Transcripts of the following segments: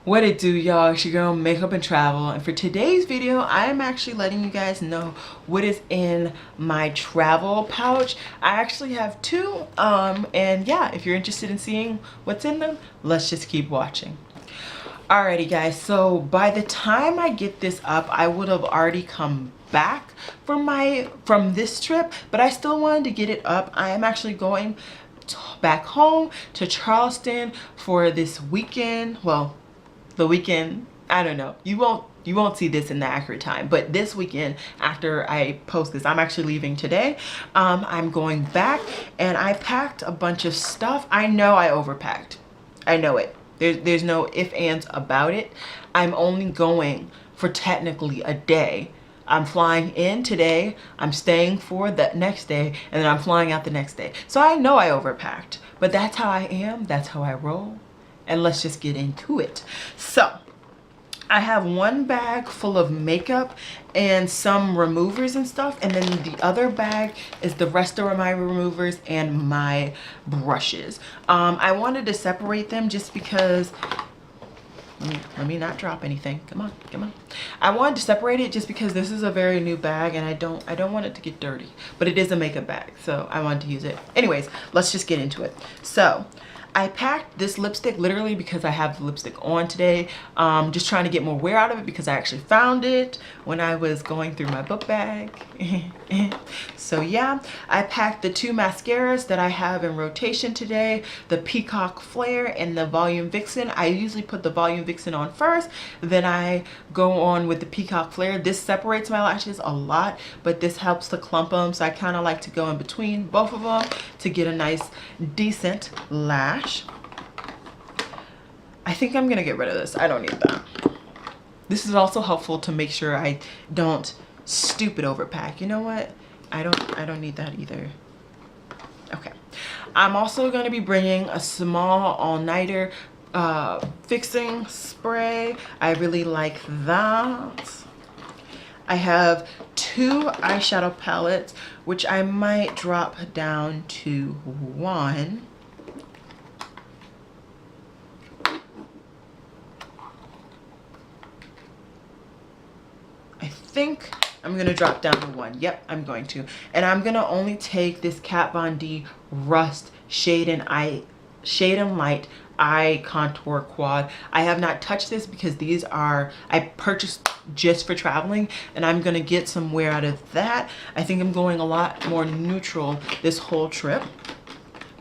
What it do, y'all? It's your girl Makeup and Travel, and for today's video I am actually letting you guys know what is in my travel pouch. I actually have two, and yeah, if you're interested in seeing what's in them, let's just keep watching. Alrighty guys, so by the time I get this up, I would have already come back from this trip, but I still wanted to get it up. I am actually going back home to Charleston for this weekend. Well, the weekend, I don't know, you won't see this in the accurate time, but this weekend after I post this, I'm actually leaving today. I'm going back, and I packed a bunch of stuff. I know I overpacked, I know it. There's no ifs, ands about it. I'm only going for technically a day. I'm flying in today, I'm staying for the next day, and then I'm flying out the next day. So I know I overpacked, but that's how I am, that's how I roll. And let's just get into it. So I have one bag full of makeup and some removers and stuff, and then the other bag is the rest of my removers and my brushes. I wanted to separate them just because, let me not drop anything. Come on, come on. I wanted to separate it just because this is a very new bag, and I don't want it to get dirty, but it is a makeup bag, so I wanted to use it. Anyways, let's just get into it. So I packed this lipstick literally because I have the lipstick on today. Just trying to get more wear out of it because I actually found it when I was going through my book bag. So yeah, I packed the two mascaras that I have in rotation today, the Peacock Flare and the Volume Vixen. I usually put the Volume Vixen on first, then I go on with the Peacock Flare. This separates my lashes a lot, but this helps to clump them, so I kind of like to go in between both of them to get a nice decent lash. I think I'm gonna get rid of this. I don't need that. This is also helpful to make sure I don't stupid overpack. You know what? I don't need that either. Okay. I'm also going to be bringing a small all-nighter fixing spray. I really like that. I have two eyeshadow palettes, which I might drop down to one. I think I'm gonna drop down to one. Yep, I'm going to. And I'm gonna only take this Kat Von D Rust Shade and Light Eye Contour Quad. I have not touched this because these are, I purchased just for traveling, and I'm gonna get some wear out of that. I think I'm going a lot more neutral this whole trip,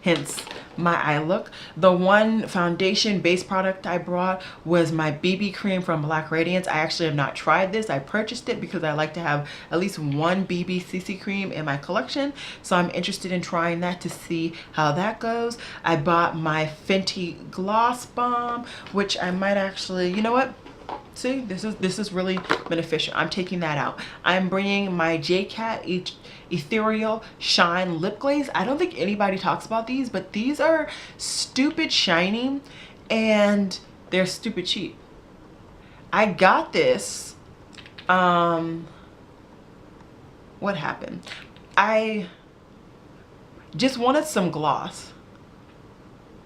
hence my eye look. The one foundation base product I brought was my BB cream from Radiance. I actually have not tried this. I purchased it because I like to have at least one BB CC cream in my collection, so I'm interested in trying that to see how that goes. I bought my Fenty Gloss Bomb, which I might actually, you know what? See, this is really beneficial. I'm taking that out. I'm bringing my JCat Ethereal Shine Lip Glaze. I don't think anybody talks about these, but these are stupid shiny and they're stupid cheap. I got this, what happened? I just wanted some gloss.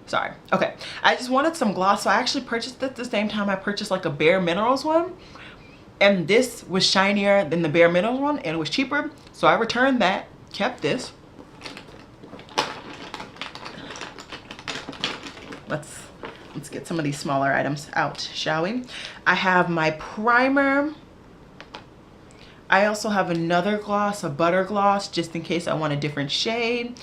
Sorry. Okay. I just wanted some gloss, so I actually purchased it at the same time I purchased like a Bare Minerals one. And this was shinier than the Bare Minerals one, and it was cheaper. So I returned that, kept this. Let's get some of these smaller items out, shall we? I have my primer. I also have another gloss, a butter gloss, just in case I want a different shade.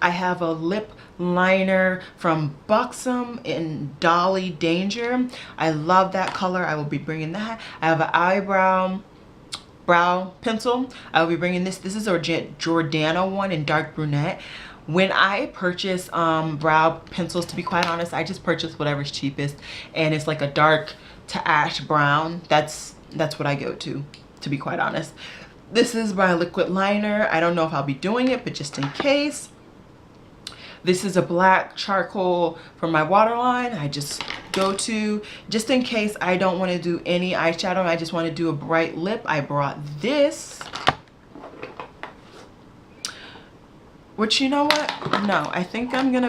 I have a lip liner from Buxom in Dolly Danger. I love that color. I will be bringing that. I have an brow pencil. I will be bringing this. This is a Jordana one in Dark Brunette. When I purchase brow pencils, to be quite honest, I just purchase whatever's cheapest, and it's like a dark to ash brown. That's what I go to be quite honest. This is my liquid liner. I don't know if I'll be doing it, but just in case. This is a black charcoal from my waterline. I just go to, just in case I don't want to do any eyeshadow, I just want to do a bright lip. I brought this, which, you know what? No, I think I'm gonna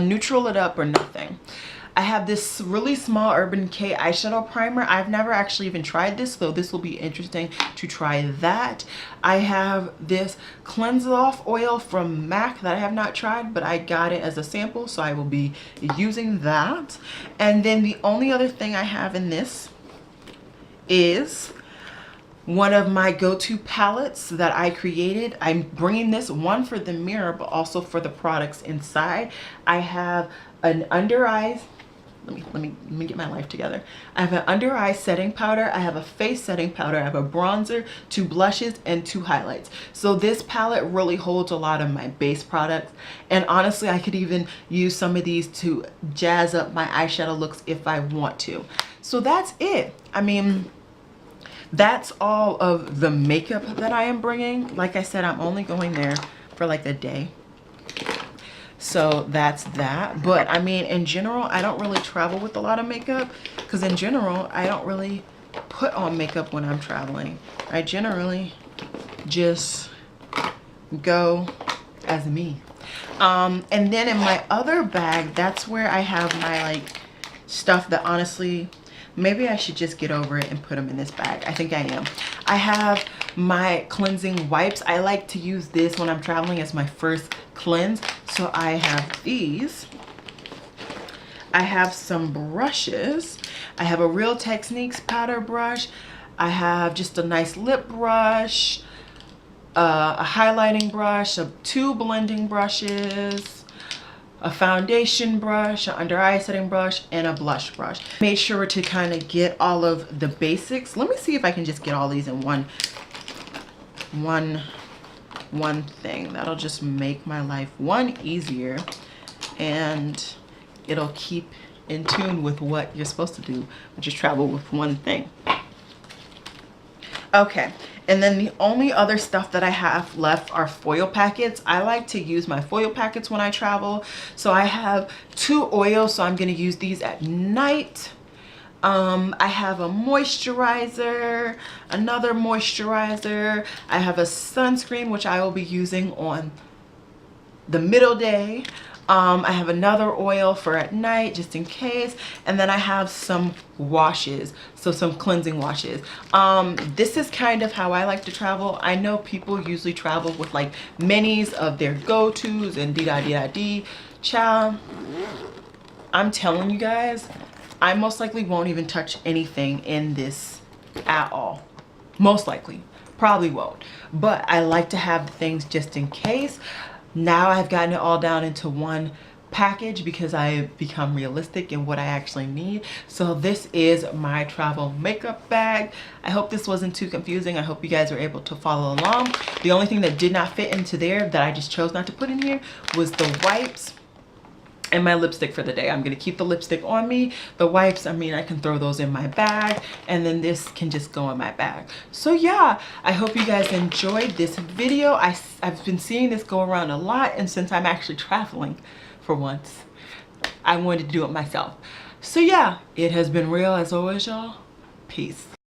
neutral it up or nothing. I have this really small Urban Decay eyeshadow primer. I've never actually even tried this, so this will be interesting to try that. I have this Cleanse Off oil from MAC that I have not tried, but I got it as a sample, so I will be using that. And then the only other thing I have in this is one of my go-to palettes that I created. I'm bringing this one for the mirror, but also for the products inside. I have an under eyes, let me get my life together. I have an under eye setting powder, I have a face setting powder, I have a bronzer, 2 blushes, and 2 highlights. So this palette really holds a lot of my base products, and honestly I could even use some of these to jazz up my eyeshadow looks if I want to. So that's it. I mean, that's all of the makeup that I am bringing. Like I said, I'm only going there for like a day. So that's that. But I mean, in general, I don't really travel with a lot of makeup, because in general, I don't really put on makeup when I'm traveling. I generally just go as me. And then in my other bag, that's where I have my like stuff that honestly, maybe I should just get over it and put them in this bag. I think I am. I have my cleansing wipes. I like to use this when I'm traveling as my first cleanse. So I have these. I have some brushes. I have a Real Techniques powder brush. I have just a nice lip brush, a highlighting brush, 2 blending brushes, a foundation brush, an under eye setting brush, and a blush brush. Made sure to kind of get all of the basics. Let me see if I can just get all these in one thing. That'll just make my life easier, and it'll keep in tune with what you're supposed to do, which is travel with one thing. Okay, and then the only other stuff that I have left are foil packets. I like to use my foil packets when I travel. So I have 2 oils, so I'm going to use these at night. I have a moisturizer, another moisturizer. I have a sunscreen, which I will be using on the middle day. I have another oil for at night just in case, and then I have some washes, so some cleansing washes. This is kind of how I like to travel. I know people usually travel with like minis of their go-tos and dee-da-dee-da-dee. Child, I'm telling you guys, I most likely won't even touch anything in this at all. Most likely, probably won't, but I like to have the things just in case. Now I've gotten it all down into one package because I have become realistic in what I actually need. So this is my travel makeup bag. I hope this wasn't too confusing. I hope you guys were able to follow along. The only thing that did not fit into there that I just chose not to put in here was the wipes and my lipstick for the day. I'm gonna keep the lipstick on me. The wipes, I mean, I can throw those in my bag, and then this can just go in my bag. So yeah, I hope you guys enjoyed this video. I've been seeing this go around a lot, and since I'm actually traveling for once, I wanted to do it myself. So yeah, it has been real as always, y'all. Peace.